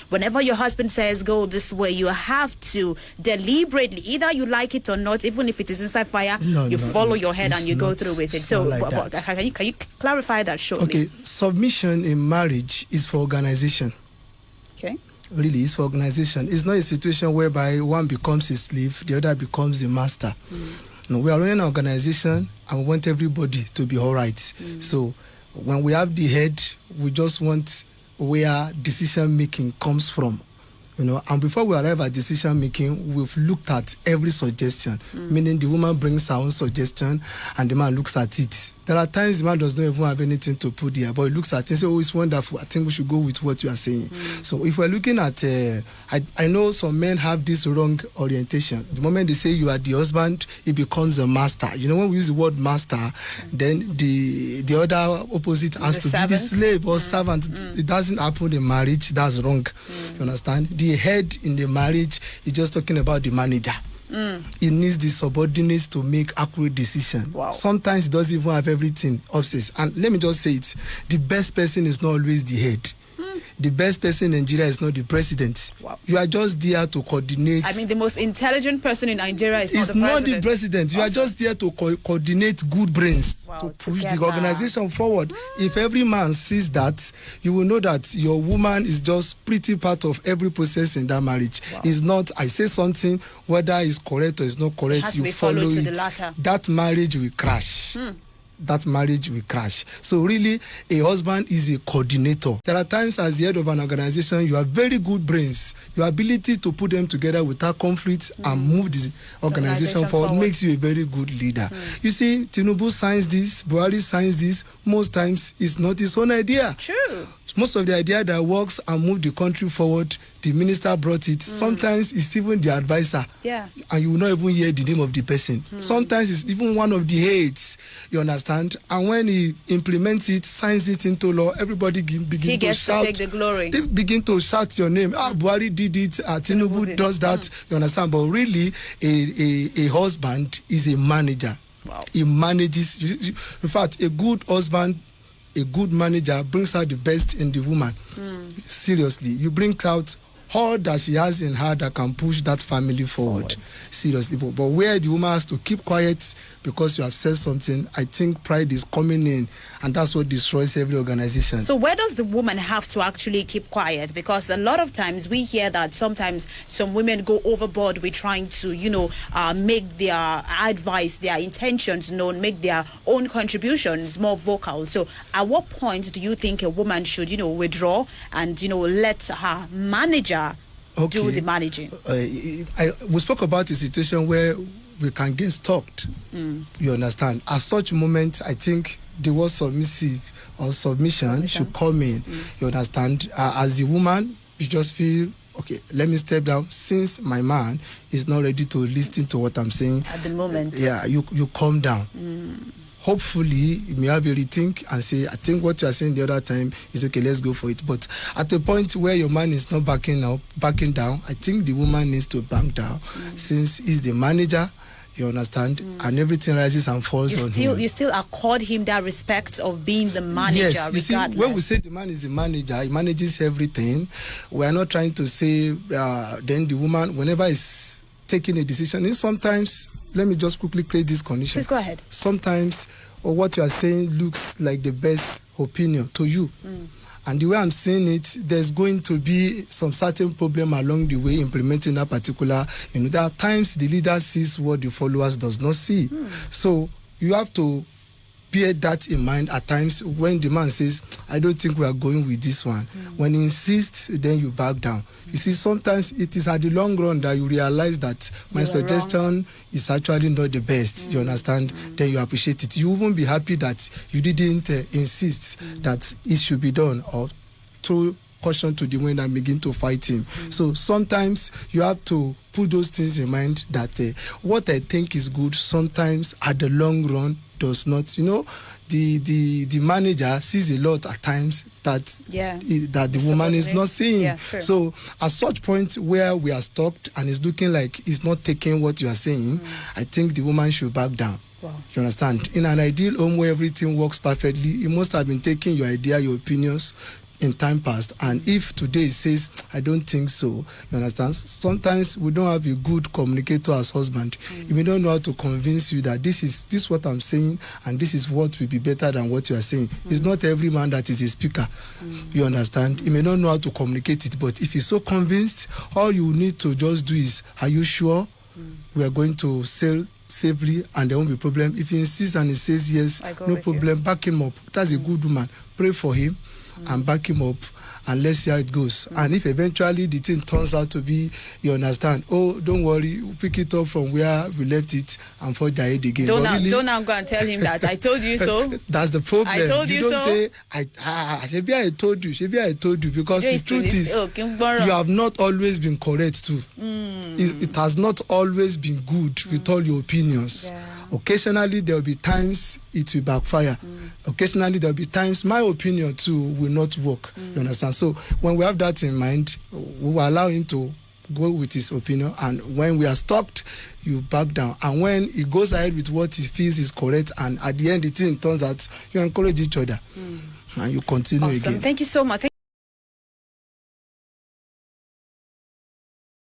whenever your husband says go this way, you have to deliberately, either you like it or not, even if it is inside fire, you follow your head and you go through with it. So like can you clarify that shortly? Okay, submission in marriage is for organization. Okay. Really, it's for organization. It's not a situation whereby one becomes a slave, the other becomes the master. No, we are running an organization and we want everybody to be all right. So when we have the head, we just want where decision making comes from. And before we arrive at decision making, we've looked at every suggestion, meaning the woman brings her own suggestion and the man looks at it. There are times the man does not even have anything to put there, but he looks at it and says, oh, it's wonderful. I think we should go with what you are saying. So if we're looking at, I know some men have this wrong orientation. The moment they say you are the husband, it becomes a master. When we use the word master, then the other opposite has to be the slave or servant. It doesn't happen in marriage. That's wrong. You understand? The head in the marriage is just talking about the manager. It needs the subordinates to make accurate decisions. Wow. Sometimes it doesn't even have everything upstairs. And let me just say it, the best person is not always the head. The best person in Nigeria is not the president. Wow. You are just there to coordinate. I mean, the most intelligent person in Nigeria is not the president. You are just there to coordinate good brains to push the organization forward. If every man sees that, you will know that your woman is just pretty part of every process in that marriage. It's not, I say something, whether it's correct or it's not correct, you follow it. The latter. That marriage will crash. That marriage will crash. So really, a husband is a coordinator. There are times as the head of an organization, you have very good brains. Your ability to put them together without conflict and move the organization forward makes you a very good leader. You see, Tinubu signs this, Buhari signs this. Most times, it's not his own idea. True. Most of the idea that works and move the country forward, the minister brought it. Sometimes it's even the advisor. Yeah. And you will not even hear the name of the person. Sometimes it's even one of the heads, you understand? And when he implements it, signs it into law, everybody begins to shout. He gets to take the glory. They begin to shout your name. Buhari did it, Tinubu does that, you understand? But really, a husband is a manager. Wow. He manages. In fact, a good husband, a good manager brings out the best in the woman. Seriously, you bring out all that she has in her that can push that family forward. Seriously. But where the woman has to keep quiet because you have said something, I think pride is coming in, and that's what destroys every organization. So where does the woman have to actually keep quiet? Because a lot of times we hear that sometimes some women go overboard with trying to, make their advice, their intentions known, make their own contributions more vocal. So at what point do you think a woman should, withdraw and, let her manager do the managing? We spoke about a situation where we can get stalked. You understand? At such moments, I think the word submissive or submission should come in. You understand? As the woman, you just feel, okay, let me step down since my man is not ready to listen to what I'm saying. At the moment. Yeah, you calm down. Hopefully, you may have a rethink and say, I think what you are saying the other time is okay, let's go for it. But at the point where your man is not backing down, I think the woman needs to back down since he's the manager, you understand, and everything rises and falls on him. You still accord him that respect of being the manager, yes, you regardless. See, when we say the man is the manager, he manages everything. We are not trying to say then the woman, whenever is taking a decision, and sometimes, let me just quickly create this condition. Please go ahead. Sometimes what you are saying looks like the best opinion to you. And the way I'm saying it, there's going to be some certain problem along the way implementing that particular, there are times the leader sees what the followers does not see. So you have to bear that in mind at times when the man says, I don't think we are going with this one. When he insists, then you back down. You see, sometimes it is at the long run that you realize that my suggestion is actually not the best. You understand? Then you appreciate it. You won't be happy that you didn't insist that it should be done or throw caution to the wind and begin to fight him. So sometimes you have to put those things in mind that what I think is good sometimes at the long run does not. The manager sees a lot at times that the woman is not seeing. Yeah, so at such point where we are stopped and it's looking like it's not taking what you are saying, I think the woman should back down. Wow. You understand? In an ideal home where everything works perfectly, you must have been taking your idea, your opinions in time past, and if today he says I don't think so, you understand, sometimes we don't have a good communicator as husband. If we don't know how to convince you that this is what I'm saying and this is what will be better than what you are saying. It's not every man that is a speaker. You understand, he may not know how to communicate it, but if he's so convinced, all you need to just do is, are you sure we are going to sail safely and there won't be problem? If he insists and he says yes, no problem, back him up. That's a good woman. Pray for him and back him up, and let's see how it goes. And if eventually the thing turns out to be, you understand, oh, don't worry, we'll pick it up from where we left it and forge ahead again. Don't now go and tell him that I told you so. That's the problem. I told you don't so. Say, Shebi I told you, because the truth is, you have not always been correct too. It has not always been good with all your opinions. Yeah. Occasionally there will be times it will backfire. Occasionally there will be times my opinion too will not work. You understand? So when we have that in mind, we will allow him to go with his opinion, and when we are stopped, you back down. And when he goes ahead with what he feels is correct, and at the end the thing turns out, you encourage each other and you continue again. Thank you so much.